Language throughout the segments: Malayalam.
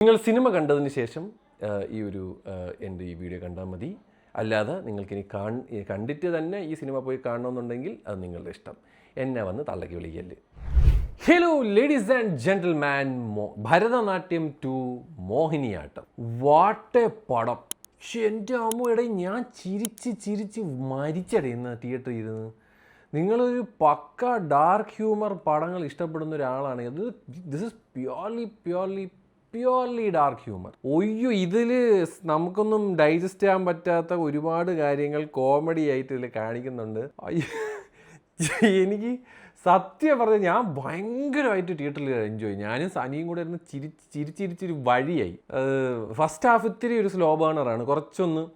നിങ്ങൾ സിനിമ കണ്ടതിന് ശേഷം ഈ ഒരു എൻ്റെ ഈ വീഡിയോ കണ്ടാൽ മതി. അല്ലാതെ നിങ്ങൾക്കിനി കണ്ടിട്ട് തന്നെ ഈ സിനിമ പോയി കാണണമെന്നുണ്ടെങ്കിൽ അത് നിങ്ങളുടെ ഇഷ്ടം. എന്നെ വന്ന് തള്ളക്കി വിളിക്കല്. Hello ladies and gentleman, Bharatanatyam 2 Mohiniyattam. What a പടം! പക്ഷെ എൻ്റെ അമ്മയുടെ ഞാൻ ചിരിച്ച് മരിച്ചടയുന്ന തിയേറ്ററിൽ ഇരുന്ന്. നിങ്ങളൊരു പക്ക ഡാർക്ക് ഹ്യൂമർ പടങ്ങൾ ഇഷ്ടപ്പെടുന്ന ഒരാളാണ്. അത് this is purely dark humour. ഒയ്യോ, ഇതിൽ നമുക്കൊന്നും ഡൈജസ്റ്റ് ചെയ്യാൻ പറ്റാത്ത ഒരുപാട് കാര്യങ്ങൾ കോമഡി ആയിട്ട് ഇതിൽ കാണിക്കുന്നുണ്ട്. എനിക്ക് സത്യം പറഞ്ഞാൽ ഞാൻ ഭയങ്കരമായിട്ട് തിയേറ്ററിൽ എൻജോയ്. ഞാനും സനിയും കൂടെ ഇരുന്ന് ചിരിച്ചിരിച്ചൊരു വഴിയായി. ഫസ്റ്റ് ഹാഫ് ഇത്തിരി ഒരു സ്ലോ ബേണറാണ്. കുറച്ചൊന്ന്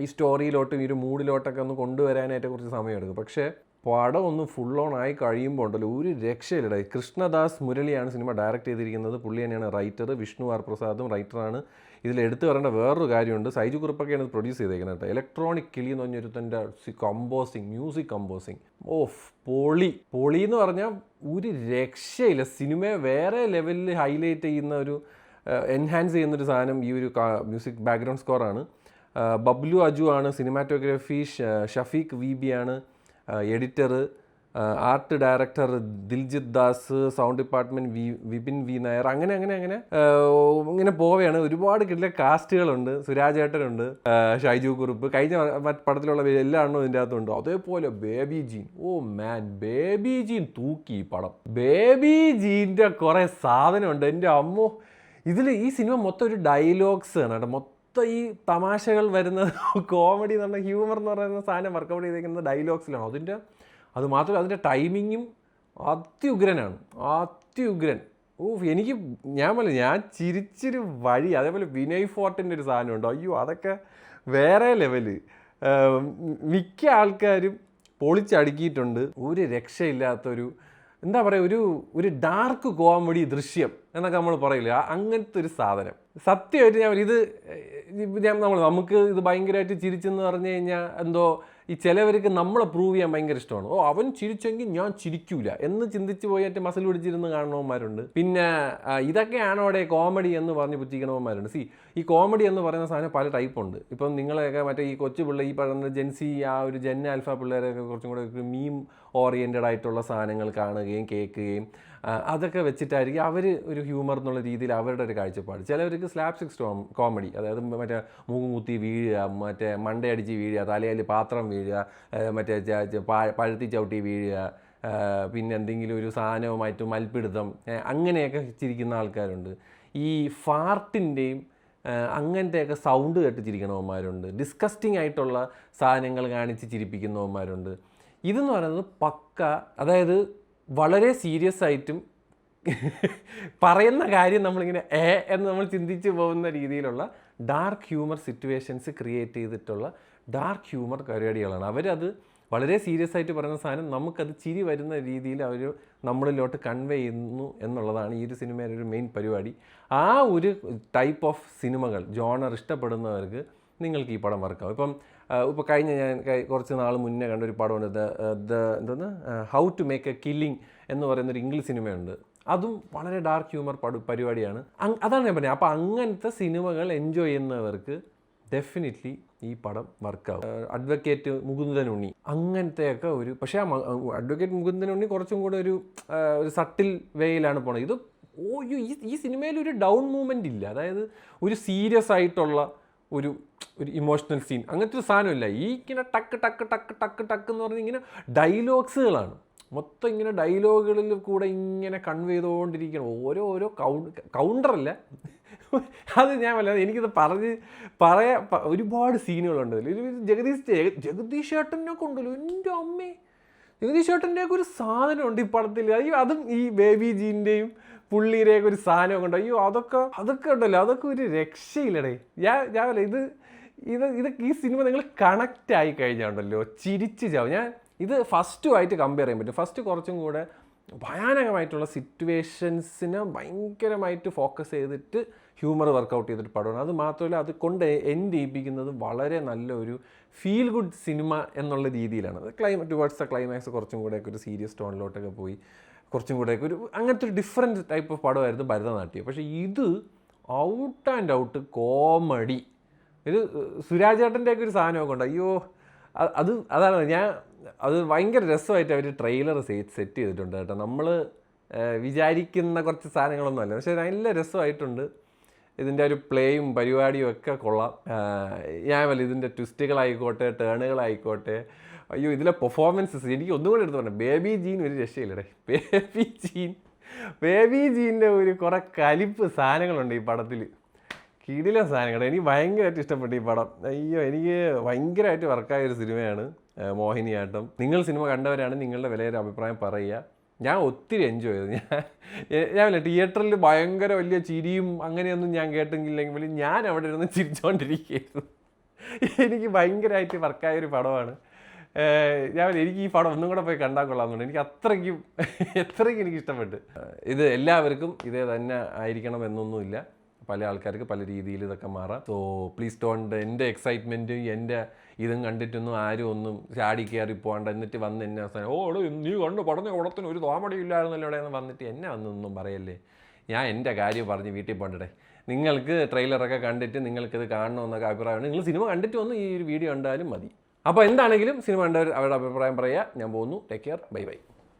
ഈ സ്റ്റോറിയിലോട്ടും ഈ ഒരു മൂഡിലോട്ടൊക്കെ ഒന്ന് കൊണ്ടുവരാനായിട്ട് കുറച്ച് സമയമെടുക്കും. പക്ഷേ പടം ഒന്ന് ഫുൾ ഓൺ ആയി കഴിയുമ്പോൾ ഉണ്ടല്ലോ ഒരു രക്ഷയില്ല. കൃഷ്ണദാസ് മുരളിയാണ് സിനിമ ഡയറക്റ്റ് ചെയ്തിരിക്കുന്നത്. പുള്ളി തന്നെയാണ് റൈറ്റർ. വിഷ്ണു ആർ പ്രസാദും റൈറ്ററാണ്. ഇതിൽ എടുത്തു പറയേണ്ട വേറൊരു കാര്യമുണ്ട്, സൈജു കുറുപ്പൊക്കെയാണ് ഇത് പ്രൊഡ്യൂസ് ചെയ്തേക്കുന്നത് കേട്ടോ. ഇലക്ട്രോണിക് കിളി എന്ന് പറഞ്ഞൊരുത്തൻ്റെ മ്യൂസിക് കമ്പോസിങ് പൊളി എന്ന് പറഞ്ഞാൽ ഒരു രക്ഷയില്ല. സിനിമയെ വേറെ ലെവലിൽ ഹൈലൈറ്റ് ചെയ്യുന്ന ഒരു എൻഹാൻസ് ചെയ്യുന്നൊരു സാധനം ഈ ഒരു മ്യൂസിക് ബാക്ക്ഗ്രൗണ്ട് സ്കോറാണ്. ബബ്ലു അജു ആണ് സിനിമാറ്റോഗ്രാഫി. ഷഫീഖ് VB ആണ് editor. Art director Diljith Das. Sound department Vipin V Nair. അങ്ങനെ ഇങ്ങനെ പോവുകയാണ്. ഒരുപാട് കിട്ടിയ കാസ്റ്റുകളുണ്ട്. സുരാജേട്ടനുണ്ട്, ഷൈജു കുറുപ്പ്, കഴിഞ്ഞ പടത്തിലുള്ള എല്ലാ എണ്ണവും ഇതിൻ്റെ അകത്തുണ്ട്. അതേപോലെ ബേബി ജീൻ. ഓ മാൻ, ബേബി ജീൻ തൂക്കി ഈ പടം. ബേബി ജീൻ്റെ കുറേ സാധനമുണ്ട് എൻ്റെ അമ്മോ. ഇതിൽ ഈ സിനിമ മൊത്തം ഒരു ഡയലോഗ്സ് ആണ് കേട്ടോ. മൊത്തം ഈ തമാശകൾ വരുന്നത്, കോമഡി എന്ന് പറഞ്ഞാൽ ഹ്യൂമർ എന്ന് പറയുന്ന സാധനം വർക്കൗട്ട് ചെയ്തേക്കുന്നത് ഡയലോഗ്സിലാണ്. അത് മാത്രമല്ല അതിൻ്റെ ടൈമിങ്ങും അത്യുഗ്രനാണ്. എനിക്ക് ഞാൻ ചിരിച്ചൊരു വഴി. അതേപോലെ വിനയ് ഫോർട്ടിൻ്റെ ഒരു സാധനമുണ്ട്. അയ്യോ, അതൊക്കെ വേറെ ലെവല്. മിക്ക ആൾക്കാരും പൊളിച്ചടുക്കിയിട്ടുണ്ട്. ഒരു രക്ഷയില്ലാത്തൊരു എന്താ പറയുക, ഒരു ഡാർക്ക് കോമഡി ദൃശ്യം എന്നൊക്കെ നമ്മൾ പറയില്ല, അങ്ങനത്തെ ഒരു സാധനം. സത്യമായിട്ട് നമുക്ക് ഇത് ഭയങ്കരമായിട്ട് ചിരിച്ചെന്ന് പറഞ്ഞു കഴിഞ്ഞാൽ എന്തോ ഈ ചിലവർക്ക് നമ്മളെ പ്രൂവ് ചെയ്യാൻ ഭയങ്കര ഇഷ്ടമാണ്. അവൻ ചിരിച്ചെങ്കിൽ ഞാൻ ചിരിക്കൂല എന്ന് ചിന്തിച്ച് പോയിട്ട് മസിൽ പിടിച്ചിരുന്ന് കാണുന്നവന്മാരുണ്ട്. പിന്നെ ഇതൊക്കെയാണോ അവിടെ കോമഡി എന്ന് പറഞ്ഞ് പുച്ഛിക്കണവന്മാരുണ്ട്. ഈ കോമഡി എന്ന് പറയുന്ന സാധനം പല ടൈപ്പുണ്ട്. ഇപ്പം നിങ്ങളെയൊക്കെ മറ്റേ ഈ കൊച്ചു പിള്ളേർ, ഈ പറയുന്ന ജെൻസി, ആ ഒരു ജെൻ ആൽഫ പിള്ളേരൊക്കെ കുറച്ചും കൂടെ ഒരു മീം ഓറിയൻറ്റഡ് ആയിട്ടുള്ള സാധനങ്ങൾ കാണുകയും കേൾക്കുകയും അതൊക്കെ വെച്ചിട്ടായിരിക്കും അവർ ഒരു ഹ്യൂമർ എന്നുള്ള രീതിയിൽ അവരുടെ ഒരു കാഴ്ചപ്പാട്. ചിലവർക്ക് സ്ലാപ്സ്റ്റിക് കോമഡി, അതായത് മറ്റേ മൂക്കും കുത്തി വീഴുക, മറ്റേ മണ്ടയടിച്ച് വീഴുക, തലയിൽ പാത്രം വീഴുക, മറ്റേ പഴുത്തി ചവിട്ടി വീഴുക, പിന്നെ എന്തെങ്കിലും ഒരു സാധനവുമായിട്ട് മൽപ്പിടുത്തം, അങ്ങനെയൊക്കെ ചിരിക്കുന്ന ആൾക്കാരുണ്ട്. ഈ ഫാർട്ടിൻ്റെയും അങ്ങനത്തെയൊക്കെ സൗണ്ട് കേട്ട് ചിരിക്കണവന്മാരുണ്ട്. ഡിസ്കസ്റ്റിംഗ് ആയിട്ടുള്ള സാധനങ്ങൾ കാണിച്ച് ചിരിപ്പിക്കുന്നവന്മാരുണ്ട്. ഇതെന്ന് പറയുന്നത് പക്ക, അതായത് വളരെ സീരിയസ് ആയിട്ടും പറയുന്ന കാര്യം നമ്മളിങ്ങനെ എന്ന് നമ്മൾ ചിന്തിച്ച് പോകുന്ന രീതിയിലുള്ള ഡാർക്ക് ഹ്യൂമർ സിറ്റുവേഷൻസ് ക്രിയേറ്റ് ചെയ്തിട്ടുള്ള ഡാർക്ക് ഹ്യൂമർ പരിപാടികളാണ്. അവരത് വളരെ സീരിയസ് ആയിട്ട് പറയുന്ന സാധനം നമുക്കത് ചിരി വരുന്ന രീതിയിൽ അവർ നമ്മളിലോട്ട് കൺവേ ചെയ്യുന്നു എന്നുള്ളതാണ് ഈ ഒരു സിനിമയുടെ ഒരു മെയിൻ പരിപാടി. ആ ഒരു ടൈപ്പ് ഓഫ് സിനിമകൾ ജോണർ ഇഷ്ടപ്പെടുന്നവർക്ക് നിങ്ങൾക്ക് ഈ പടം വർക്കാവും. ഇപ്പോൾ കഴിഞ്ഞ ഞാൻ കുറച്ച് നാൾ മുന്നേ കണ്ടൊരു പടമുണ്ട്, എന്തോന്ന് how to make a killing എന്ന് പറയുന്നൊരു ഇംഗ്ലീഷ് സിനിമയുണ്ട്. അതും വളരെ ഡാർക്ക് ഹ്യൂമർ പരിപാടിയാണ്. അതാണ് ഞാൻ പറഞ്ഞത്. അപ്പോൾ അങ്ങനത്തെ സിനിമകൾ എൻജോയ് ചെയ്യുന്നവർക്ക് ഡെഫിനറ്റ്ലി ഈ പടം വർക്കാവും. അഡ്വക്കേറ്റ് മുകുന്ദൻ ഉണ്ണി അങ്ങനത്തെയൊക്കെ ഒരു, പക്ഷേ അഡ്വക്കേറ്റ് മുകുന്ദൻ ഉണ്ണി കുറച്ചും കൂടെ ഒരു സട്ടിൽ വേയിലാണ് പോണത്. ഇത് ഈ സിനിമയിൽ ഒരു ഡൗൺ മൂവ്മെൻ്റ് ഇല്ല. അതായത് ഒരു സീരിയസ് ആയിട്ടുള്ള ഒരു ഇമോഷണൽ സീൻ അങ്ങനത്തെ ഒരു സാധനമില്ല. ഈ ഇങ്ങനെ ടക്ക് എന്ന് പറഞ്ഞ് ഇങ്ങനെ ഡയലോഗ്സുകളാണ് മൊത്തം. ഇങ്ങനെ ഡയലോഗുകളിൽ കൂടെ ഇങ്ങനെ കൺവേ ചെയ്തുകൊണ്ടിരിക്കണം. ഓരോ കൗണ്ടറല്ല, അത് ഞാൻ വല്ലാതെ എനിക്കിത് പറയാൻ ഒരുപാട് സീനുകളുണ്ട്. ജഗദീഷ് ചേട്ടനൊക്കെ ഉണ്ടല്ലോ, എൻ്റെ അമ്മേ, ജഗദീഷ് ചേട്ടൻ്റെയൊക്കെ ഒരു സാധനമുണ്ട് ഈ പടത്തിൽ. അതും ഈ ബേബി ജീൻ്റെയും പുള്ളിയുടെയൊക്കെ ഒരു സാധനമൊക്കെ ഉണ്ട്. അയ്യോ, അതൊക്കെ ഉണ്ടല്ലോ, അതൊക്കെ ഒരു രക്ഷയില്ലടേ. ഞാൻ ഇത് ഈ സിനിമ നിങ്ങൾ കണക്റ്റ് ആയി കഴിഞ്ഞാണ്ടല്ലോ ചിരിച്ച് ചാവും. ഞാൻ ഇത് ഫസ്റ്റുമായിട്ട് കമ്പയർ ചെയ്യാൻ പറ്റും. ഫസ്റ്റ് കുറച്ചും കൂടെ ഭയാനകമായിട്ടുള്ള സിറ്റുവേഷൻസിനെ ഭയങ്കരമായിട്ട് ഫോക്കസ് ചെയ്തിട്ട് ഹ്യൂമർ വർക്കൗട്ട് ചെയ്തിട്ട് പടമാണ്. അത് മാത്രമല്ല, അത് കൊണ്ട് എൻഡ് ചെയ്യിപ്പിക്കുന്നത് വളരെ നല്ലൊരു ഫീൽ ഗുഡ് സിനിമ എന്നുള്ള രീതിയിലാണ്. ടുവേർഡ്സ് ദ ക്ലൈമാക്സ് കുറച്ചും കൂടെയൊക്കെ ഒരു സീരിയസ് ടോണിലോട്ടൊക്കെ പോയി കുറച്ചും കൂടെയൊക്കെ ഒരു അങ്ങനത്തെ ഒരു ഡിഫറെൻറ്റ് ടൈപ്പ് ഓഫ് പടമായിരുന്നു ഭരതനാട്യം. പക്ഷേ ഇത് ഔട്ട് ആൻഡ് ഔട്ട് കോമഡി. ഒരു സുരാജ് ചേട്ടൻ്റെയൊക്കെ ഒരു സാധനമൊക്കെ ഉണ്ട്. അയ്യോ അതാണ് അത് ഭയങ്കര രസമായിട്ട് അവർ ട്രെയിലർ സെറ്റ് ചെയ്തിട്ടുണ്ട് കേട്ടോ. നമ്മൾ വിചാരിക്കുന്ന കുറച്ച് സാധനങ്ങളൊന്നും അല്ല, പക്ഷേ നല്ല രസമായിട്ടുണ്ട്. ഇതിൻ്റെ ഒരു പ്ലേയും പരിപാടിയും ഒക്കെ കൊള്ളാം. ഞാൻ വല്ല ഇതിൻ്റെ ട്വിസ്റ്റുകളായിക്കോട്ടെ ടേണുകളായിക്കോട്ടെ, അയ്യോ ഇതിലെ പെർഫോമൻസസ് എനിക്ക് ഒന്നും കൂടെ എടുത്ത് പറഞ്ഞു. ബേബി ജീൻ ഒരു രക്ഷയില്ലടേ. ബേബി ജീൻ്റെ ഒരു കുറേ കലിപ്പ് സാധനങ്ങളുണ്ട് ഈ പടത്തിൽ. കിടിലൻ സാധനങ്ങൾ. എനിക്ക് ഭയങ്കരമായിട്ട് ഇഷ്ടപ്പെട്ടു ഈ പടം. അയ്യോ എനിക്ക് ഭയങ്കരമായിട്ട് വർക്കായ ഒരു സിനിമയാണ് മോഹിനിയാട്ടം. നിങ്ങൾ സിനിമ കണ്ടവരാണ് നിങ്ങളുടെ വിലയൊരു അഭിപ്രായം പറയുക. ഞാൻ ഒത്തിരി എൻജോയ് ചെയ്തു. ഞാൻ തിയേറ്ററിൽ ഭയങ്കര വലിയ ചിരിയും അങ്ങനെയൊന്നും ഞാൻ കേട്ടെങ്കില്ലെങ്കിൽ ഞാൻ അവിടെ ഇരുന്ന് ചിരിച്ചുകൊണ്ടിരിക്കുകയായിരുന്നു. എനിക്ക് ഭയങ്കരമായിട്ട് വർക്കായൊരു പടമാണ്. എനിക്ക് ഈ പടം ഒന്നും കൂടെ പോയി കണ്ടാൽ കൊള്ളാമെന്നുണ്ട്. എനിക്ക് എത്രയ്ക്കും എനിക്ക് ഇഷ്ടപ്പെട്ടു. ഇത് എല്ലാവർക്കും ഇതേ തന്നെ ആയിരിക്കണം എന്നൊന്നുമില്ല. പല ആൾക്കാർക്ക് പല രീതിയിൽ ഇതൊക്കെ മാറാം. സോ പ്ലീസ് ഡോണ്ട് എൻ്റെ എക്സൈറ്റ്മെൻറ്റും എൻ്റെ ഇതും കണ്ടിട്ടൊന്നും ആരും ഒന്നും ചാടി കയറി പോകണ്ട. എന്നിട്ട് വന്ന് എന്നെ അവസാനം നീ കണ്ടു പടഞ്ഞ കുടത്തിന് ഒരു താമടിയില്ലായിരുന്നല്ലോ എന്ന് വന്നിട്ട് എന്നെ വന്നൊന്നും പറയല്ലേ. ഞാൻ എൻ്റെ കാര്യം പറഞ്ഞ് വീട്ടിൽ പോകണ്ടേ. നിങ്ങൾക്ക് ട്രെയിലറൊക്കെ കണ്ടിട്ട് നിങ്ങൾക്കിത് കാണണമെന്നൊക്കെ അഭിപ്രായമാണ്. നിങ്ങൾ സിനിമ കണ്ടിട്ട് വന്ന് ഈ ഒരു വീഡിയോ കണ്ടാലും മതി. അപ്പോൾ എന്താണെങ്കിലും സിനിമ കണ്ടവർ അവരുടെ അഭിപ്രായം പറയുക. ഞാൻ പോകുന്നു. Take care. Bye bye.